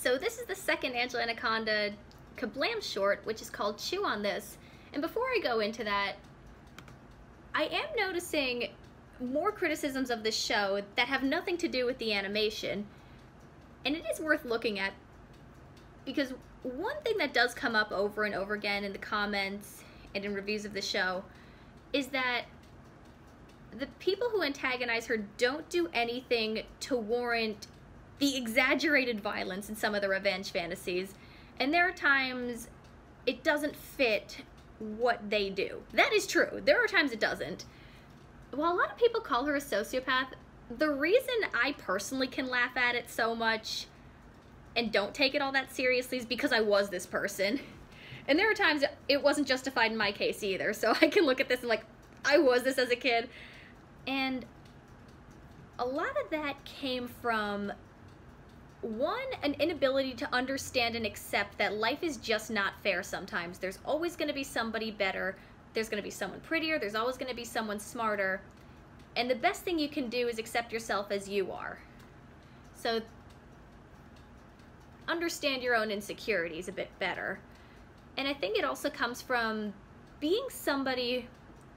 So this is the second Angela Anaconda Kablam short, which is called Chew on This. And before I go into that, I am noticing more criticisms of this show that have nothing to do with the animation. And it is worth looking at, because one thing that does come up over and over again in the comments and in reviews of the show is that the people who antagonize her don't do anything to warrant the exaggerated violence in some of the revenge fantasies. And there are times it doesn't fit what they do. That is true. There are times it doesn't. While a lot of people call her a sociopath, the reason I personally can laugh at it so much and don't take it all that seriously is because I was this person. And there are times it wasn't justified in my case either. So I can look at this and like, I was this as a kid. And a lot of that came from, one, an inability to understand and accept that life is just not fair sometimes. There's always going to be somebody better. There's going to be someone prettier. There's always going to be someone smarter. And the best thing you can do is accept yourself as you are. So understand your own insecurities a bit better. And I think it also comes from being somebody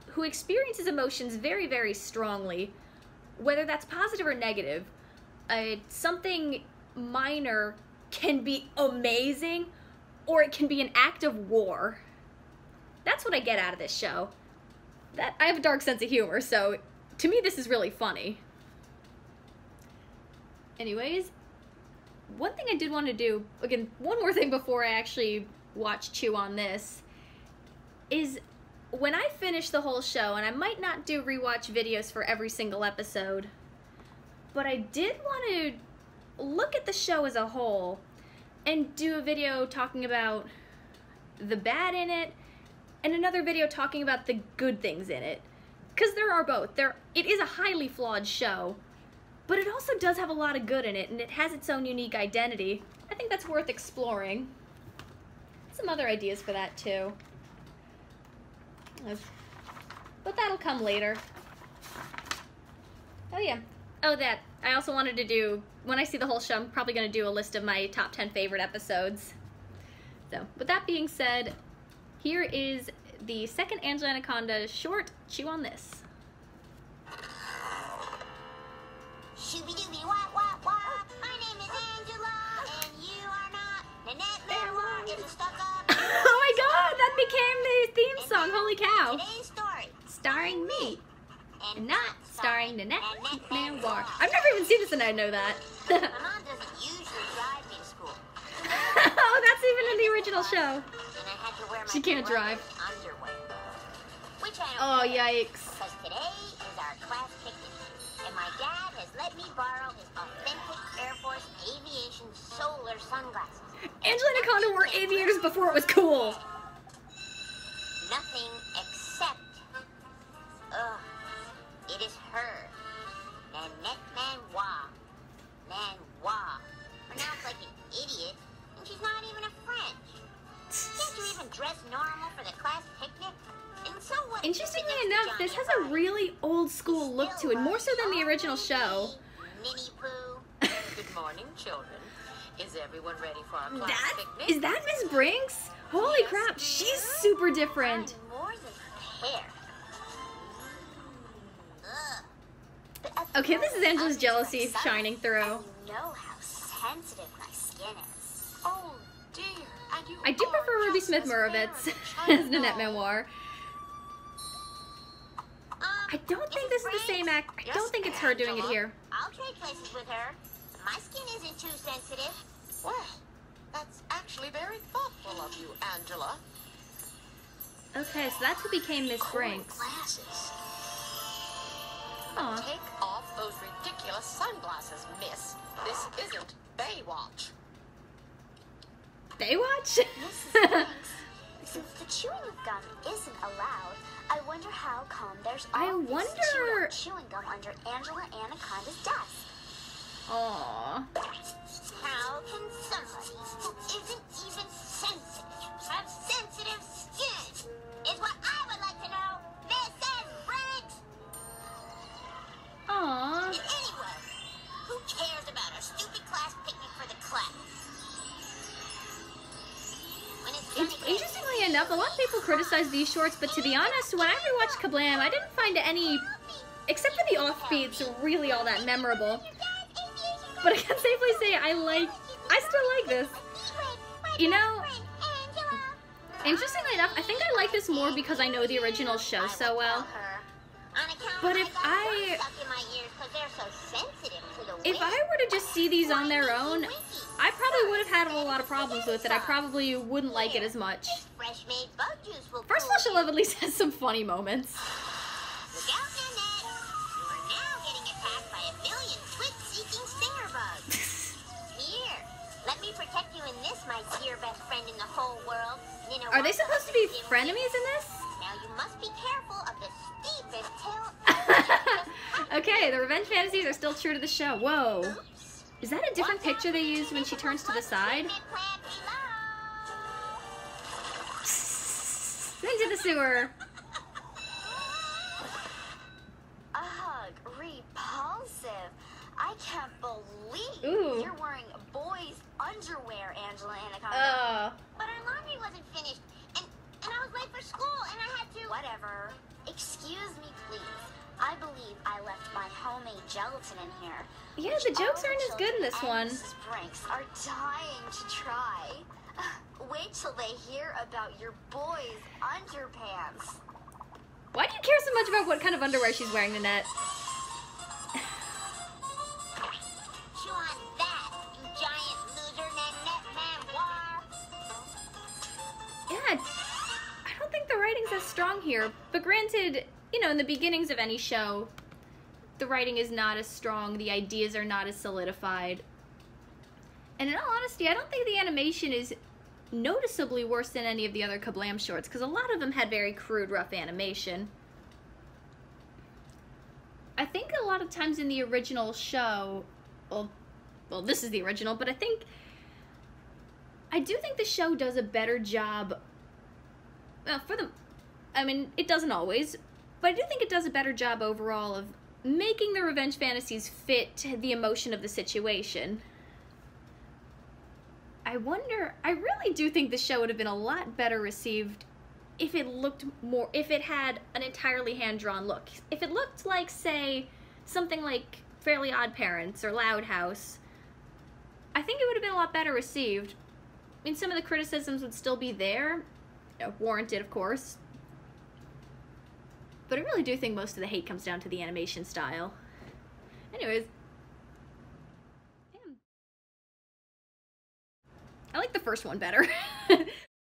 who experiences emotions very, very strongly, whether that's positive or negative. Something minor can be amazing, or it can be an act of war. That's what I get out of this show. That I have a dark sense of humor, so to me this is really funny. Anyways, one thing I did want to do, again, one more thing before I actually watch Chew on This, is when I finish the whole show, and I might not do rewatch videos for every single episode, but I did want to look at the show as a whole and do a video talking about the bad in it and another video talking about the good things in it. Because there are both. It is a highly flawed show, but it also does have a lot of good in it, and it has its own unique identity. I think that's worth exploring. Some other ideas for that too. But that'll come later. Oh yeah. Oh, that. I also wanted to do, when I see the whole show, I'm probably going to do a list of my top 10 favorite episodes. So, with that being said, here is the second Angela Anaconda short, Chew on This. Shooby-dooby, wah. My name is Angela, and you are not. Nanette Memoir is a stuck-up. Oh my god, that became the theme song, holy cow. Today's story. Starring me. And not starring Nanette Memoir. I've never even seen this and I know that. My mom doesn't usually drive me to school. Oh, that's even in the original show. And I had to wear my She can't drive. underwear. Which I Oh, don't yikes. because today is our class picnic. And my dad has let me borrow his authentic Air Force Aviation solar sunglasses. Angela Anaconda wore aviators before it was cool. Nothing except, it is her. Nanette Manoir. Pronounced like an idiot, and she's not even a French. Can't you even dress normal for the class picnic? And so what? Interestingly enough, this has a really old school look to it, more so than the original show. Minnie Pooh. Good morning, children. Is everyone ready for our class picnic? Is that Miss Brinks? Holy crap, she's super different. I'm more than hair. Okay, this is Angela's jealousy shining through. You know how sensitive my skin is. Oh dear, and you I do are prefer Ruby just Smith as Moravitz very as Nanette child. Memoir. I don't think this is the same act. I don't think it's her doing it here. I'll trade places with her. My skin isn't too sensitive. Well, that's actually very thoughtful of you, Angela. Okay, so that's who became Miss Brinks. Glasses. Aw. Take off those ridiculous sunglasses, miss. This isn't Baywatch. Baywatch? Mrs. Banks, since the chewing of gum isn't allowed, I wonder how come there's I all this wonder- chewing gum under Angela Anaconda's desk. Aw. How can somebody who isn't even sensitive have sensitive skin? Is what I would like to know, Mrs. Briggs. Aw. And anyway, who cares about a stupid class picnic for the class? Interestingly enough, a lot of people criticize these shorts, but to be honest, when I rewatched Kablam, I didn't find any, except for the offbeats, really all that memorable. But I can safely say I still like this. You know, interestingly enough, I think I like this more because I know the original show so well. But if I were to just see these on their own, I probably would have had a lot of problems with it. I probably wouldn't like it as much. First Flush of Love at least has some funny moments. Look out, Nanette! You are now getting attacked by a million twit-seeking stinger bugs. Here, let me protect you in this, my dear best friend in the whole world. Are they supposed to be frenemies in this? Now you must be careful of the steepest hill. Okay, the revenge fantasies are still true to the show. Whoa. Is that a different picture they used when she turns to the side? Into the sewer. Ugh, repulsive. I can't believe you're wearing boys' underwear, Angela Anaconda. But our laundry wasn't finished, and I was late for school, and I had to... Whatever. Excuse me, please. I believe I left my homemade gelatin in here. Yeah, the jokes aren't as good in this one. Sprinks are dying to try. Wait till they hear about your boys' underpants. Why do you care so much about what kind of underwear she's wearing, Nanette? Chew on that, you giant loser, Nanette Manoir. Yeah, I don't think the writing's as strong here. But granted, you know, in the beginnings of any show, the writing is not as strong, the ideas are not as solidified. And in all honesty, I don't think the animation is noticeably worse than any of the other Kablam shorts, because a lot of them had very crude, rough animation. I think a lot of times in the original show, well, this is the original, but I do think the show does a better job, well, I mean, it doesn't always, but I do think it does a better job overall of making the revenge fantasies fit the emotion of the situation. I really do think the show would have been a lot better received if it looked more, if it had an entirely hand-drawn look. If it looked like, say, something like Fairly Odd Parents or Loud House, I think it would have been a lot better received. I mean, some of the criticisms would still be there, you know, warranted, of course. But I really do think most of the hate comes down to the animation style. Anyways. I like the first one better.